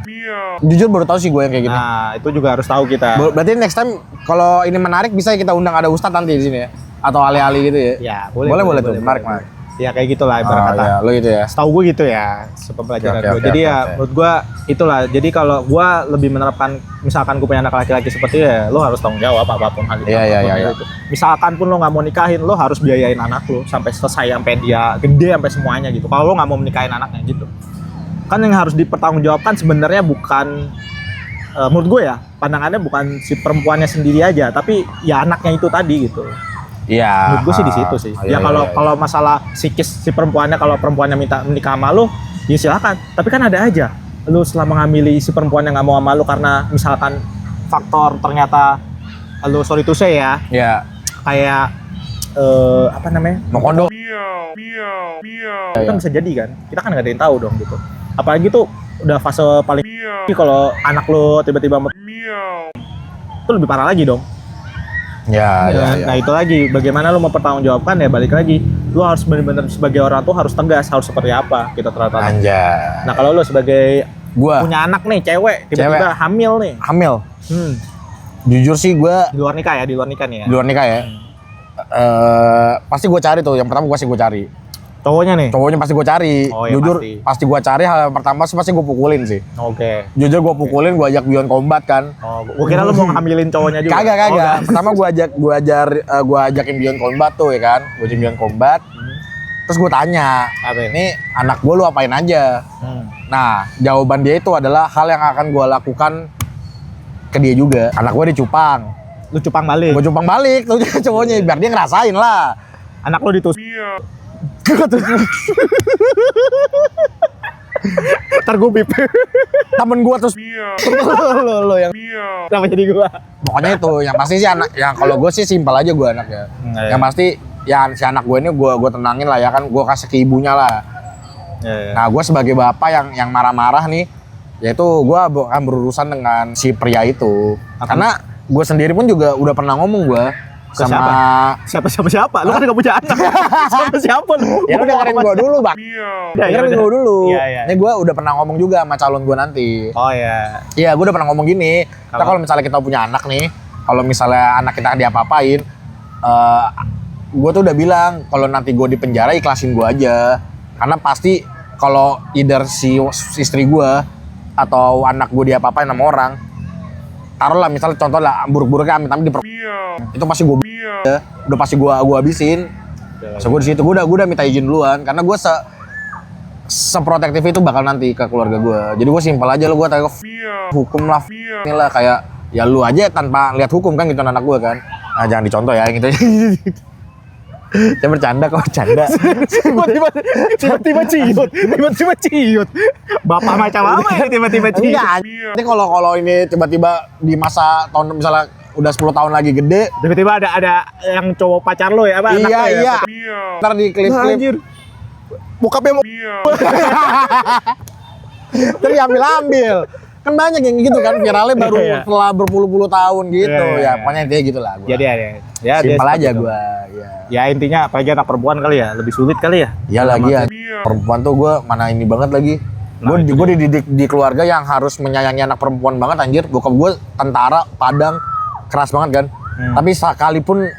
Jujur baru tahu sih gue yang kayak gini. Nah, itu juga harus tahu kita. Berarti next time kalau ini menarik bisa kita undang ada ustadz nanti di sini ya? Atau ahli-ahli gitu ya? Ya, Boleh tuh, menarik. Ya kayak gitulah Oh, ibarat kata. iya, lo gitu ya? Setahu gue gitu ya, sepembelajaran Oke, gue. Jadi ya oke. menurut gue itulah. Jadi kalau gue lebih menerapkan, misalkan gue punya anak laki-laki seperti ya, lo harus tanggung jawab apapun hal itu. Iya. apapun hal itu. Misalkan pun lo nggak mau nikahin, lo harus biayain anak lo sampai selesai, sampai dia gede, sampai semuanya gitu. Kalau lo nggak mau menikahin anaknya gitu, kan yang harus dipertanggungjawabkan sebenarnya bukan menurut gue ya, pandangannya bukan si perempuannya sendiri aja, tapi ya anaknya itu tadi gitu. Iya. Menurut gue sih di situ sih. Ya kalau masalah psikis si perempuannya, kalau perempuannya minta menikah sama lu, ya silakan. Tapi kan ada aja, lu selama ngamili si perempuan yang nggak mau sama lu karena misalkan faktor ternyata lu sorry to say ya, Iya. kayak apa namanya? No kondo. Itu kan bisa jadi kan. Kita kan nggak ada yang tahu dong gitu. Apalagi tuh udah fase paling kalau anak lu tiba-tiba itu lebih parah lagi dong. Ya. Nah itu lagi, bagaimana lu mempertanggungjawabkan ya balik lagi, lu harus benar-benar sebagai orang tua harus tegas, harus seperti apa kita ternyata. Anjay. Nah kalau lu sebagai Gua punya anak nih cewek tiba-tiba hamil nih, hamil. Jujur sih gue di luar nikah nih ya. di luar nikah ya. Pasti gue cari tuh. Yang pertama gue cari Cowoknya nih. Cowoknya pasti gue cari. Oh, ya Jujur pasti. pasti gue cari, hal yang pertama sih pasti gue pukulin sih. Oke. Jujur gue pukulin, gue ajak beyond combat kan. Oh, gua kira lu mau ngambilin cowoknya juga. Kagak. Oh, enggak. Pertama gue ajakin beyond combat tuh ya kan. Gue ajakin beyond combat. Terus gue tanya, Apa ya? ini anak gue lu apain aja? Nah, jawaban dia itu adalah hal yang akan gue lakukan ke dia juga. Anak gue dicupang. Lu cupang balik. Gue cupang balik tuh cowoknya biar dia ngerasain lah. Anak lu ditusuk. Ntar gue bip. Temen gue terus lo yang kenapa jadi gua? pokoknya itu yang pasti sih anak yang kalau gue sih simpel aja gue anaknya. Yang pasti ya si anak gue ini gue tenangin lah ya kan, gue kasih ke ibunya lah. Nah gue sebagai bapak yang marah-marah nih, yaitu gue akan berurusan dengan si pria itu. Karena gue sendiri pun juga udah pernah ngomong gue sama siapa? Lu kan gak punya anak. siapa lu? ya lu dengerin gue dulu bang. Dengerin gue dulu. Iya. Ini gue udah pernah ngomong juga sama calon gue nanti. Oh ya. Iya, gue udah pernah ngomong gini. Kalau misalnya kita punya anak nih, kalau misalnya anak kita diapa-apain, gue tuh udah bilang kalau nanti gue di penjara ikhlasin gue aja. Karena pasti kalau either si istri gue atau anak gue diapa-apain sama orang, taruhlah misalnya contoh lah buruk-buruknya amit-amit itu pasti gue udah pasti gue habisin. So gue di situ gue udah minta izin duluan karena gue seprotektif itu bakal nanti ke keluarga gue. Jadi gue simpel aja lo, gue tanya hukum lah inilah kayak ya lu aja tanpa lihat hukum kan gitu anak gue kan. Nah jangan dicontoh ya gitu. Saya bercanda kok, bercanda. tiba-tiba ciut. Bapak macam apa ini tiba-tiba ciut? Enggak. Ini kalau ini tiba-tiba di masa tahun misalnya udah 10 tahun lagi gede, Tiba-tiba ada yang cowok pacar lo ya, apa? anak lo ya? iya. Ntar di klip-klip Anjir. Bokapnya mau terus ambil. Kan banyak yang gitu kan, viralnya baru Iya. setelah berpuluh-puluh tahun gitu. Iya. Ya pokoknya intinya gitulah gua. Jadi ya simpel dia aja seperti itu. gua, ya. Ya intinya apalagi anak perempuan kali ya, lebih sulit kali ya. Iya lagi ya. Perempuan tuh gua mana ini banget lagi. Nah, Gue dididik di keluarga yang harus menyayangi anak perempuan banget anjir. Bokap gue tentara, Padang, keras banget kan. Tapi sekalipun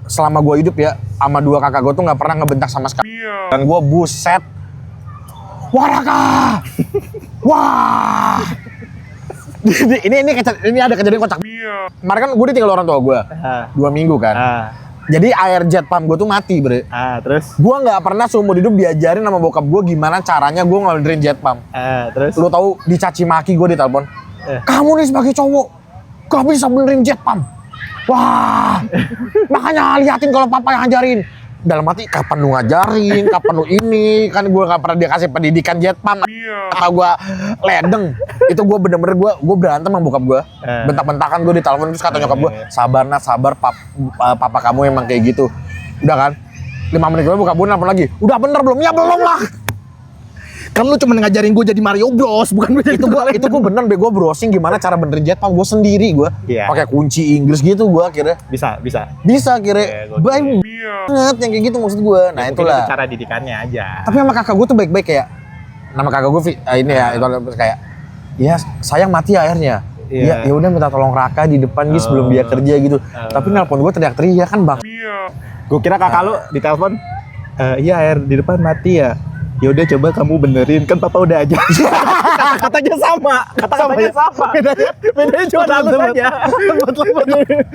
selama gue hidup ya, sama 2 kakak gue tuh nggak pernah ngebentak sama sekali. Dan gue buset, Waraka, wah. ini ada kejadian kocak. Kemarin kan gue ditinggal orang tua gue 2 minggu kan. Jadi air jet pump gue tuh mati bre. Terus? Gue nggak pernah seumur hidup diajarin sama bokap gue gimana caranya gue ngeluarin jet pump. Terus? Lu tahu dicaci maki gue di telepon. Kamu nih sebagai cowok gak bisa benerin jet pump. Wah, makanya liatin kalau papa yang ngajarin. Dalam hati kapan lu ngajarin, kapan lu ini, kan gue nggak pernah dikasih pendidikan jet pump. Kata gue ledeng. Itu gue bener-bener gue berantem sama bokap gue. Bentak-bentakan gue di telepon terus kata nyokap gue, sabar nak sabar, papa kamu emang kayak gitu. Udah kan? 5 menit gue bokap gue nelfon lagi. Udah bener belum? Ya belum lah. Kan lu cuma ngajarin gue jadi Mario Bros, bukan itu gue bener gue browsing gimana cara benerin jet pump gue sendiri gue. Pakai kunci Inggris gitu gue akhirnya. Bisa Akhirnya. Banget yang kayak gitu maksud gue. Nah itulah. Itu cara didikannya aja. Tapi sama kakak gue tuh baik-baik kayak nama kakak gue ini ya itu kayak ya sayang mati airnya. Ya udah minta tolong Raka di depan gitu sebelum dia kerja gitu. Tapi nelpon gue teriak-teriak kan bang. Gue kira kakak lu di telepon. Iya air di depan mati ya. Ya udah coba kamu benerin, kan papa udah aja. Kata-katanya sama. Bedanya cuma halus aja.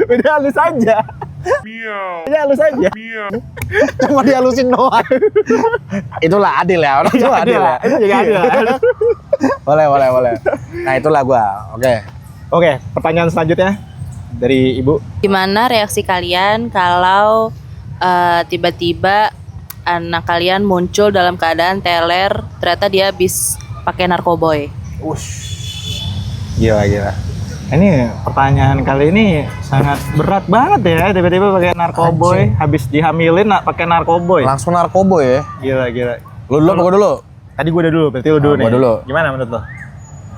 Beda halus aja. Beda halus aja. Cuma dihalusin doang. Itulah adil ya, orang itu adil ya. Itu juga adil. Boleh. Nah itulah gua. Oke, pertanyaan selanjutnya dari Ibu. Gimana reaksi kalian kalau tiba-tiba anak kalian muncul dalam keadaan teler, ternyata dia habis pakai narkoboy? Gila. Ini pertanyaan kali ini sangat berat banget ya, tiba-tiba pakai narkoboy, habis dihamilin pakai narkoboy. Langsung narkoboy ya. Gila. Lu dulu apa gua dulu? Tadi gue udah dulu, berarti lu dulu nih. Gua dulu. Gimana menurut lo?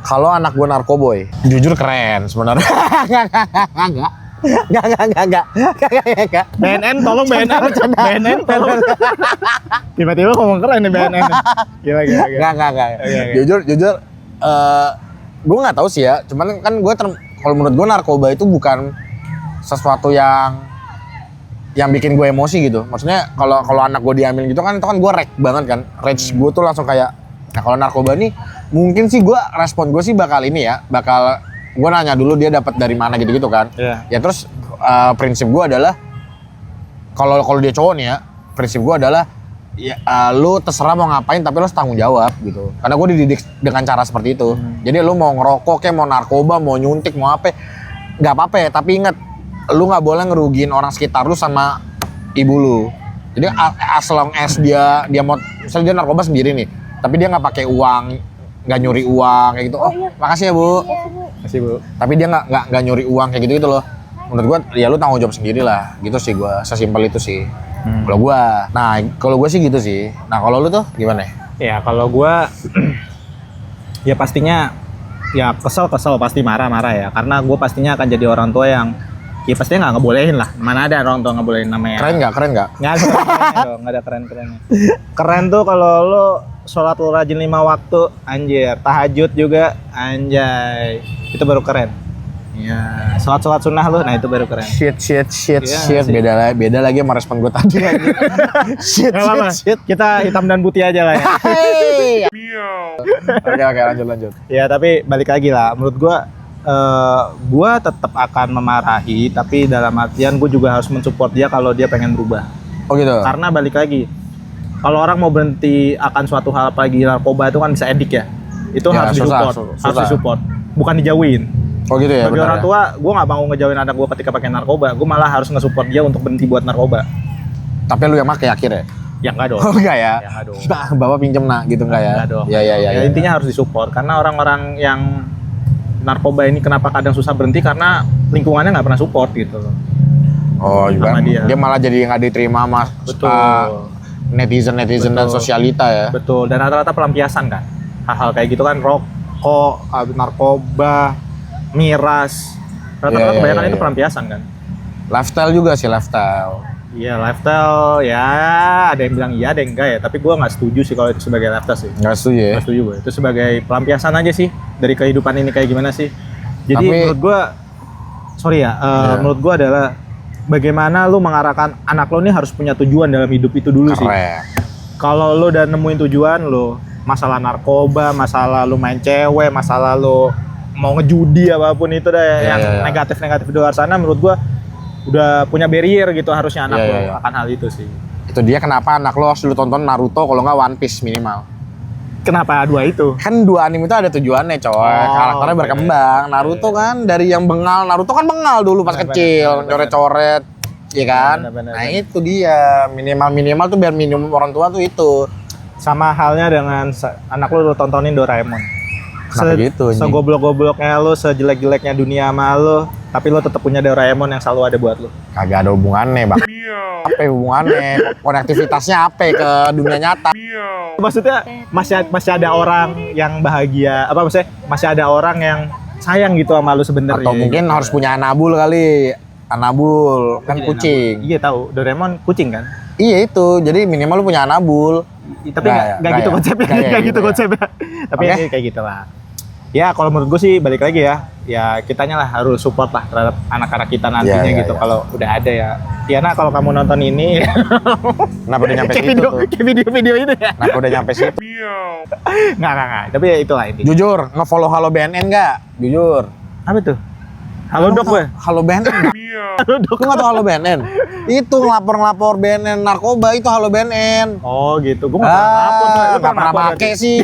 Kalau anak gua narkoboy, jujur keren sebenarnya. Enggak. BNN tolong. Tiba-tiba ngomong keren nih BNN. Gila. Enggak. Jujur gue nggak tahu sih ya. Cuman kan kalau menurut gue narkoba itu bukan sesuatu yang yang bikin gue emosi gitu. Maksudnya kalau anak gue diambil gitu kan, itu kan gue rage banget kan. Rage gue tuh langsung kayak, nah kalau narkoba nih mungkin sih respon gue sih bakal ini ya, bakal gue nanya dulu dia dapat dari mana gitu-gitu kan. Iya. Ya terus prinsip gue adalah kalau dia cowok nih ya, prinsip gue adalah ya, lu terserah mau ngapain tapi lu harus tanggung jawab gitu. Karena gue dididik dengan cara seperti itu. Jadi lu mau ngerokok kayak mau narkoba, mau nyuntik, mau apa, nggak apa-apa ya. Tapi ingat, lu nggak boleh ngerugiin orang sekitar lu sama ibu lu. Jadi as long as dia mau, misalnya dia narkoba sendiri nih, tapi dia nggak pakai uang, nggak nyuri uang kayak gitu. Oh, makasih ya bu. Makasih bu. Tapi dia nggak nyuri uang kayak gitu loh. Menurut gua ya lu tanggung jawab sendiri lah. Gitu sih gua, sesimpel itu sih. Kalau gua, nah kalau gua sih gitu sih. Nah kalau lu tuh gimana? Ya kalau gua ya pastinya ya kesel pasti marah ya, karena gua pastinya akan jadi orang tua yang ya pastinya nggak ngebolehin lah. Mana ada orang tua ngebolehin namanya. Keren nggak? Nggak ada kerennya dong, nggak ada keren-kerennya. Keren tuh kalau lo sholat lu rajin 5 waktu, anjir. Tahajud juga, anjay. Itu baru keren. Iya, sholat sunnah lu, nah itu baru keren. Shit. Iya, sih. Beda lagi sama respon gua tadi. shit. Nggak apa-apa, kita hitam dan putih aja lah ya. Oke, lanjut. Ya tapi balik lagi lah, menurut gua tetap akan memarahi, tapi dalam artian gue juga harus mensupport dia kalau dia pengen berubah. Oh gitu. Karena balik lagi, kalau orang mau berhenti akan suatu hal apalagi narkoba itu kan bisa edik ya. Itu Ya, harus susah. harus disupport, bukan dijauhin. Oh gitu ya. Bagi benar orang ya? tua, gue nggak mau ngejauhin anak gue ketika pakai narkoba. Gue malah harus nge-support dia untuk berhenti buat narkoba. Tapi lu yang make akhirnya? Ya enggak dong. Oh enggak ya? Ya enggak dong. Nah, bapak pinjem nak gitu enggak ya? Enggak dong. Ya. Ya, intinya harus disupport karena orang-orang yang narkoba ini kenapa kadang susah berhenti karena lingkungannya nggak pernah support gitu loh. Oh juga. Sama dia. Dia malah jadi nggak diterima mas. Betul. Netizen dan Betul. sosialita ya. Betul, dan rata-rata pelampiasan kan. Hal-hal kayak gitu kan, rokok, narkoba, miras. Rata-rata Iya, kebanyakan iya. itu pelampiasan kan. Lifestyle juga sih lifestyle. Iya, lifestyle ya ada yang bilang iya, ada yang enggak ya. Tapi gua nggak setuju sih kalau itu sebagai lifestyle sih. Nggak setuju ya? Nggak setuju gue. Itu sebagai pelampiasan aja sih dari kehidupan ini kayak gimana sih. Jadi Tapi- menurut gua, sorry ya, menurut gua adalah bagaimana lu mengarahkan anak lo nih harus punya tujuan dalam hidup itu dulu sih. Keren. Kalau lo udah nemuin tujuan lo, masalah narkoba, masalah lo main cewek, masalah lo mau ngejudi apapun itu deh Iya, yang iya. negatif-negatif di luar sana, menurut gua udah punya barrier gitu harusnya anak Iya, lo iya. akan hal itu sih. Itu dia kenapa anak lo harus lu tonton Naruto kalau nggak One Piece minimal. Kenapa dua itu? Kan dua anime itu ada tujuannya coy. Karakternya oke. berkembang. Naruto kan dari yang bengal. Naruto kan bengal dulu pas Benar, kecil, benar. coret-coret. Iya kan? Benar. Nah itu dia minimal tuh biar minimum orang tua tuh itu. Sama halnya dengan anak lo tontonin Doraemon. Kenapa gitu, anjing? Segoblok-gobloknya lo, sejelek-jeleknya dunia sama lo, tapi lo tetap punya Doraemon yang selalu ada buat lo. Kagak ada hubungannya bang. Apa hubungannya? Konektivitasnya apa ke dunia nyata? Maksudnya masih ada orang yang bahagia, apa maksudnya masih ada orang yang sayang gitu sama lo sebenarnya. Atau mungkin gitu. harus punya anabul kali. Anabul kan Jadi kucing. Iya tahu, Doraemon kucing kan? Iya itu. Jadi minimal lu punya anabul. Tapi nggak Nggak gitu ya? konsepnya, Nggak ya, nggak gitu gitu ya. konsepnya. Tapi Oke. ini kayak gitu lah. Ya kalau menurut gue sih balik lagi ya kitanya lah harus support lah terhadap anak-anak kita nantinya Ya, gitu. ya. Kalau udah ada ya, Tiana kalau kamu nonton ini, Kenapa udah nyampe kayak situ tuh? video itu ya. Kenapa udah nyampe situ? Nggak. Tapi ya itulah ini. Jujur, nge-follow Halo BNN nggak? Jujur. Apa tuh? Halo dok gue. Halo BNN nggak? Halo dok. Lu nggak tau Halo BNN? Itu ngelapor BNN narkoba itu Halo BNN. Oh gitu. Gue nggak pernah lapor. Lu Nggak pernah lapor pakai berarti? sih.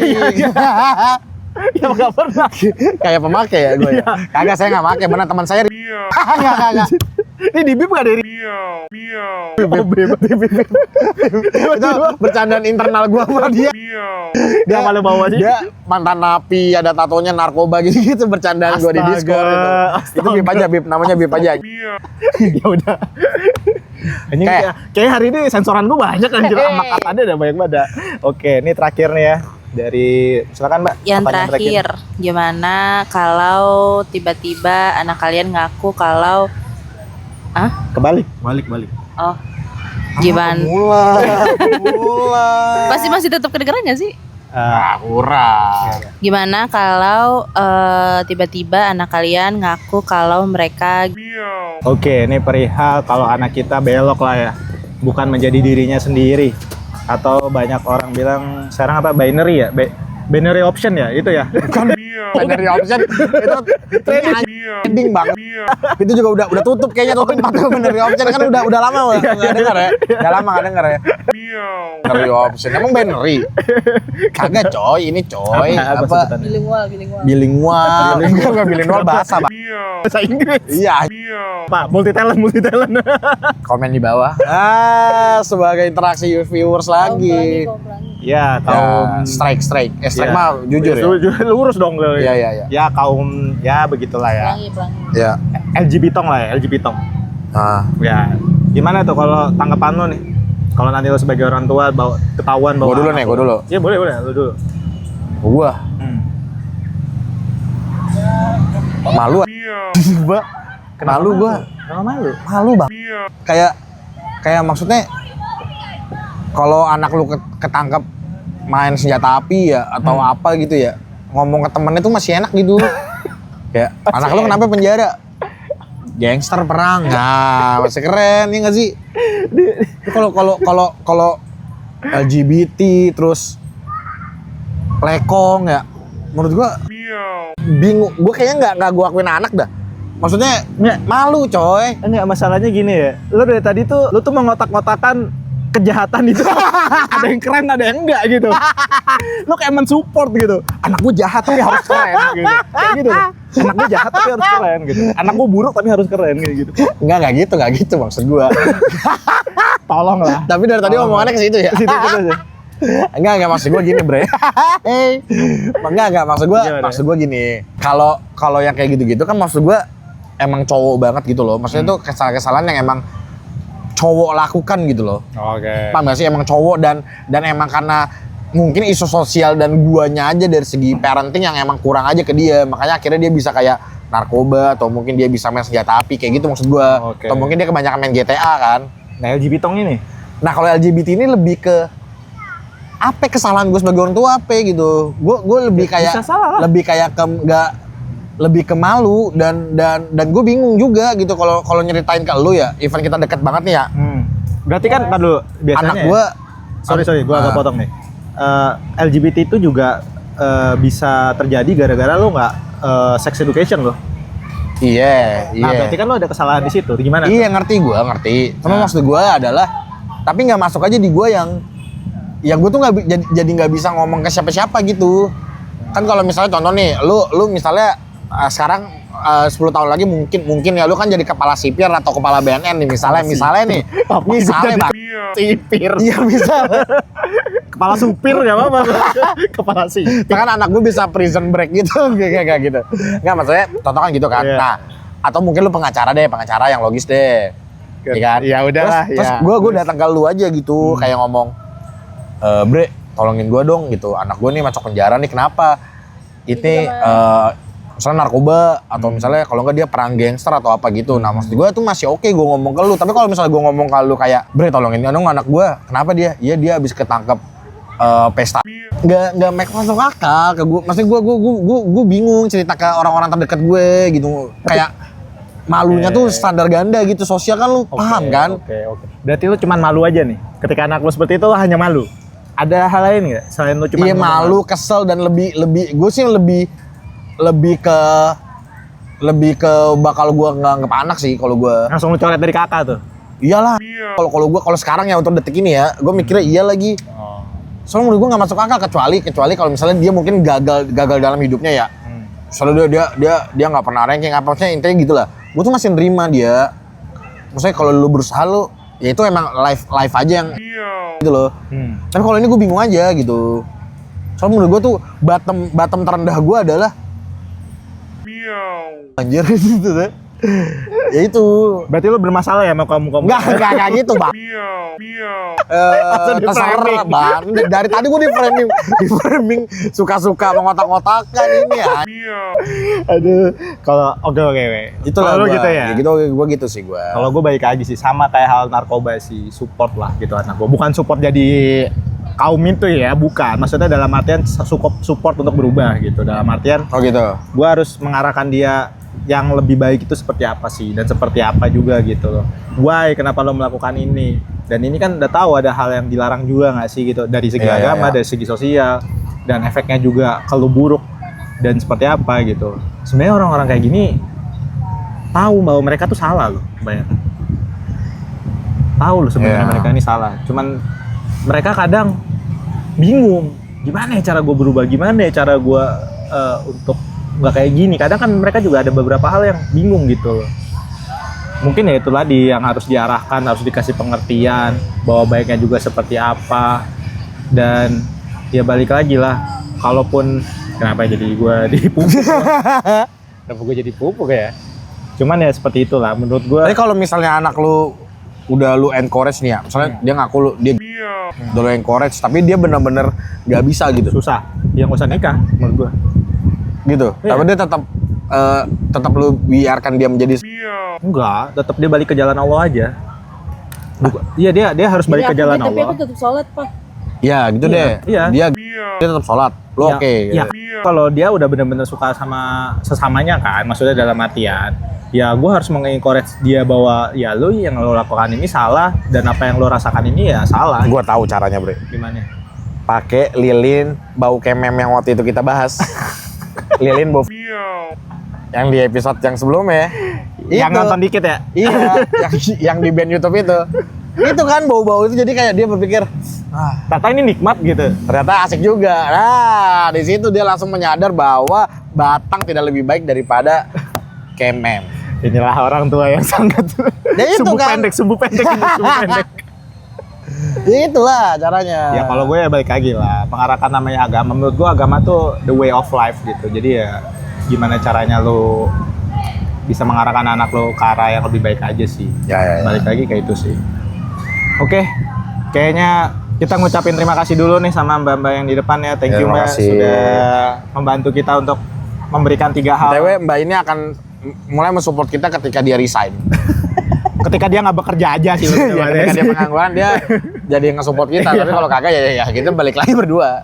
Ya nggak pernah. Kayak pemakai ya gue ya. Kagak, saya nggak pakai. Benar teman saya. Kagak. Ini di bip nggak dari? Oh, bip. Itu bercandaan internal gue sama dia. Dia malu bawa sih. Dia mantan napi, ada tatonya narkoba gitu bercandaan gue di Astaga, Discord itu. Itu bip aja, bip, namanya bip aja. Ya udah. Ini kayak hari ini sensoran gue banyak anjir, sama katanya ada banyak banget. Oke, ini terakhir nih ya dari silakan Mbak. Yang pertanyaan terakhir, gimana kalau tiba-tiba anak kalian ngaku kalau Kebalik. oh gimana? Mulai. Masih tetap kedengeran nggak sih? Kurang. Gimana kalau tiba-tiba anak kalian ngaku kalau mereka Oke, ini perihal kalau anak kita belok lah ya, bukan menjadi dirinya sendiri, atau banyak orang bilang sekarang apa binary ya, binary option ya itu ya. Bukan binary option itu trending banget. Itu juga udah tutup kayaknya tuh tempat binary option kan udah lama nggak dengar ya. Udah lama nggak dengar ya. Binary option emang binary? Kagak coy, ini coy apa? Bilingual. Enggak bilingual bahasa, Pak. Bahasa Inggris. Iya. Pak, multi talent. Komen di bawah. Sebagai interaksi viewers lagi. Ya, kaum strike. Strike ya. mah jujur ya. Lurus dong lo. Iya. Ya kaum ya begitulah ya. Ya. LGBT tong lah ya, LGBT tong. Nah, Ya, gimana tuh kalau tanggapan lo nih? Kalau nanti lo sebagai orang tua ketahuan bahwa gua dulu. Iya, boleh, lo dulu. Gua malu. Mbak, Malu gua. Kenapa malu? Malu, Bang. Kayak maksudnya kalau anak lu ketangkep main senjata api ya atau apa gitu ya, ngomong ke temennya tuh masih enak gitu. Kayak anak lu kenapa penjara? Gangster perang. Nah, masih keren ya nggak sih? Kalau LGBT terus lekong ya, menurut gua bingung. Gua kayaknya nggak gua akuin anak dah. Maksudnya malu coy. Enggak, masalahnya gini ya. Lo dari tadi tuh lo tuh mengotak-ngotakan kejahatan itu. Ada yang keren, ada yang enggak gitu. Lo kayak mensupport gitu. Anak gue jahat tapi harus keren gitu. Kayak gitu. Anak gue jahat tapi harus keren gitu. Anak gue buruk tapi harus keren gitu. Enggak gitu maksud gua. Tolong lah. Tapi dari tadi omongannya ke situ ya. Situ aja. Enggak maksud gua gini, Bre. Enggak maksud gua gini. Kalau yang kayak gitu-gitu kan maksud gua emang cowok banget gitu loh. Maksudnya tuh kesalahan-kesalahan yang emang cowok lakukan gitu loh. Oke. Paham gak sih, emang cowok dan emang karena mungkin isu sosial dan guanya aja dari segi parenting yang emang kurang aja ke dia. Makanya akhirnya dia bisa kayak narkoba atau mungkin dia bisa main senjata api kayak gitu maksud gua. Oke. Atau mungkin dia kebanyakan main GTA kan. Nah, LGBT tong ini. Nah, kalau LGBT ini lebih ke apa kesalahan gue sebagai orang tua apa gitu. Gue lebih kayak bisa salah lah. lebih ke malu dan gue bingung juga gitu kalau nyeritain ke lu ya, even kita deket banget nih ya. Berarti kan ntar dulu biasanya Anak gue sorry gue agak potong nih. LGBT itu juga bisa terjadi gara-gara lo nggak sex education lo. Iya. Nah, berarti kan lo ada kesalahan di situ. Gimana? Iya, ngerti. Cuma maksud gue adalah tapi nggak masuk aja di gue yang gue tuh nggak jadi nggak bisa ngomong ke siapa-siapa gitu. Kan kalau misalnya contoh nih, lu misalnya sekarang 10 tahun lagi mungkin ya lu kan jadi kepala sipir atau kepala BNN nih misalnya nih. Misalnya Bang. Sipir. Iya, misalnya. Kepala supir ya apa? Kepala sipir. Kan anak gue bisa prison break gitu kayak gitu. Enggak, maksudnya contoh kan gitu kan. Iya. Nah, atau mungkin lu pengacara yang logis deh. Iya kan? Ya udahlah Terus gue datang ke lu aja gitu kayak ngomong, "Bre, tolongin gue dong gitu. Anak gue nih masuk penjara nih, kenapa? Ini misalnya narkoba atau misalnya kalau enggak dia perang gangster atau apa gitu." Nah, maksud gue tuh masih oke gue ngomong ke lu. Tapi kalau misalnya gue ngomong ke lu kayak, "Bre, tolongin dong anak gue. Kenapa dia? Iya, dia habis ketangkep pesta." Nggak make masuk akal ke gue. Maksudnya gue bingung cerita ke orang-orang terdekat gue gitu. Kayak malunya tuh standar ganda gitu. Sosial kan lu paham kan? Oke. Berarti lu cuman malu aja nih. Ketika anak lu seperti itu lu hanya malu. Ada hal lain nggak selain lu cuma Iya, malu, kesel dan lebih gue sih lebih ke bakal gue nganggep anak sih kalau gue. langsung lu coret dari kakak tuh. Iyalah. Kalau sekarang ya untuk detik ini ya, gue mikirnya iya lagi. Soalnya menurut gue nggak masuk akal kecuali kalau misalnya dia mungkin gagal dalam hidupnya ya. Soalnya dia nggak pernah ranking apa maksudnya intinya gitulah. Gue tuh masih nerima dia. Maksudnya kalau lu berusaha lu ya itu emang live aja yang gitu loh. Tapi kalau ini gue bingung aja gitu. Soalnya menurut gue tuh bottom terendah gue adalah anjir gitu deh. Ya itu. Berarti lu bermasalah ya sama kamu. Enggak gitu, Bang. Terserah, Bang. Dari tadi gue di framing suka-suka mengotak-ngotakan ini ya. Aduh, kalau oke. Itu lah lah gitu ya. Gitu gue gitu sih gue. Kalau gue balik lagi sih sama kayak hal narkoba sih, support lah gitu anak gue. Bukan support jadi kaum itu ya, bukan. Maksudnya dalam artian support untuk berubah gitu. Dalam artian Oh gitu. gue harus mengarahkan dia yang lebih baik itu seperti apa sih dan seperti apa juga gitu loh. Why, kenapa lo melakukan ini? Dan ini kan udah tahu ada hal yang dilarang juga nggak sih gitu dari segi Iya, iya, agama, iya. dari segi sosial, dan efeknya juga ke lo buruk dan seperti apa gitu. Sebenarnya orang-orang kayak gini tahu bahwa mereka tuh salah loh, kebanyakan. Tahu loh sebenarnya Iya. mereka ini salah. Cuman mereka kadang bingung, gimana ya cara gue berubah, gimana ya cara gue untuk nggak kayak gini. Kadang kan mereka juga ada beberapa hal yang bingung gitu loh. Mungkin ya itu tadi yang harus diarahkan, harus dikasih pengertian bahwa baiknya juga seperti apa. Dan ya balik lagi lah, kalaupun kenapa jadi gue dipupuk ya? Kenapa gue jadi pupuk ya? Cuman ya seperti itulah menurut gue. Tapi kalau misalnya anak lu udah lu encourage nih ya, misalnya dia ngaku lu dia udah lu encourage, tapi dia bener-bener nggak bisa gitu, Susah, ya nggak usah nikah menurut gue. gitu. Iya. Tapi dia tetap lu biarkan dia menjadi Enggak, tetap dia balik ke jalan Allah aja. Iya, dia harus balik ke jalan Tapi Allah. aku tetap sholat, Pak. ya gitu Iya, deh. iya. Dia tetap sholat, lu Ya, oke. ya, kalau dia udah bener-bener suka sama sesamanya kan, maksudnya dalam artian, ya gue harus mengencourage dia bahwa ya lo yang lo lakukan ini salah dan apa yang lo rasakan ini ya salah. Gua tahu caranya, Bre. Gimana? Pakai lilin bau kemem yang waktu itu kita bahas. Lilin bau yang di episode yang sebelumnya. Yang Itu. nonton dikit ya? Iya, yang di band YouTube itu. Itu kan bau-bau itu jadi kayak dia berpikir, Tata ini nikmat gitu. ternyata asik juga. Nah, di situ dia langsung menyadar bahwa batang tidak lebih baik daripada kemem. Inilah orang tua yang sangat Ya itu sumbu kan. pendek, sumbu pendek, ini sumbu pendek. Ya itulah caranya. Ya kalau gue ya balik lagi lah, pengarakan namanya agama. Menurut gue agama tuh the way of life gitu. Jadi ya gimana caranya lo bisa mengarahkan anak lo ke arah yang lebih baik aja sih. Ya. Balik lagi kayak itu sih. Oke, kayaknya kita ngucapin terima kasih dulu nih sama mbak-mbak yang di depan ya. Thank Ya, you terima mbak kasih. sudah membantu kita untuk memberikan 3 hal. BTW Mbak ini akan mulai mensupport kita ketika dia resign. Ketika dia nggak bekerja aja sih. Ya, ketika dia pengangguran dia jadi nge-support kita. Tapi kalau kagak ya kita balik lagi berdua.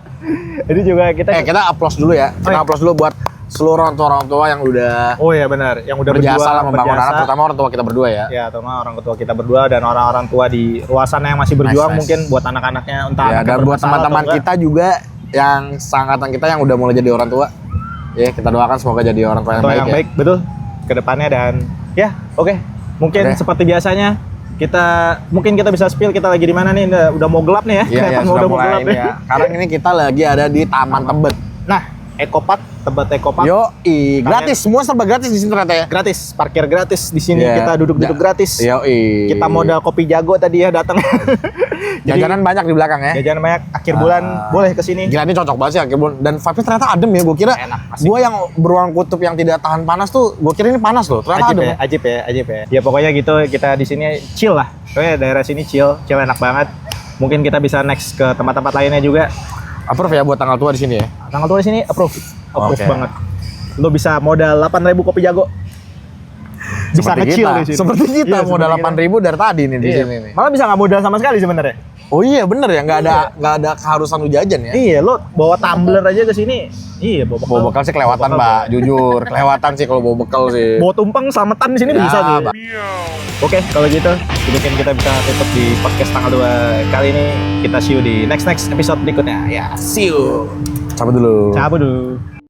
Jadi juga kita. Kita applause dulu ya. Oh, Kita iya. applause dulu buat seluruh orang tua yang udah Oh ya benar, yang udah berjasa berjuang, lah membangun berjasa. anak, terutama orang tua kita berdua ya. Ya, terutama orang tua kita berdua dan orang-orang tua di luar sana yang masih berjuang Nice. mungkin buat anak-anaknya entah Ya, anaknya dan buat bermasalah teman-teman atau enggak. kita juga yang seangkatan kita yang udah mulai jadi orang tua. Ya, kita doakan semoga jadi orang tua yang Atau baik yang ya. baik betul ke depannya dan ya oke. Mungkin Oke. seperti biasanya mungkin kita bisa spill kita lagi di mana nih, udah mau gelap nih ya. Iya, Kelihatan sudah udah mau mulai gelap ini ya. Sekarang ini kita lagi ada di Taman Tebet. Nah, Ekopark, Tebet Ekopark. Yoi, gratis, semua serba gratis di sini ternyata ya. Gratis, parkir gratis di sini, Iya. kita duduk-duduk gratis. Yoi. Kita modal kopi jago tadi ya datang. Jadi Jajanan banyak di belakang ya. jajanan banyak akhir bulan boleh ke sini. Gila ini cocok banget sih akhir bulan. Dan vibe-nya ternyata adem ya. Gue kira Enak, asik. gue yang beruang kutub yang tidak tahan panas tuh, gue kira ini panas loh. Ternyata Ajib adem. ya, ajib ya, ajib ya. Ya pokoknya gitu, kita di sini chill lah. Pokoknya daerah sini chill enak banget. Mungkin kita bisa next ke tempat-tempat lainnya juga. Approve ya buat tanggal tua di sini ya. Tanggal tua di sini approve Oke. banget. Lo bisa modal 8.000 kopi jago. Bisa Seperti kecil kita. di sini. Seperti kita Iya, modal seperti 8.000 dari tadi nih di Iya. sini nih. Malah bisa nggak modal sama sekali sebenarnya. Oh iya bener ya, nggak ada keharusan lu jajan ya. Iya, lo bawa tumbler aja ke sini. Iya, bawa bekal. Bawa bekal sih kelewatan, Bawa bekal, Mbak. Jujur, kelewatan sih kalau bawa bekal sih. Bawa tumpeng selamatan di sini Ya, bisa tuh. Mbak. Oke, kalau gitu mungkin kita bisa tutup di podcast tanggal 2 kali ini. Kita see you di next episode berikutnya. Ya, see you. Cabut dulu. Cabut dulu.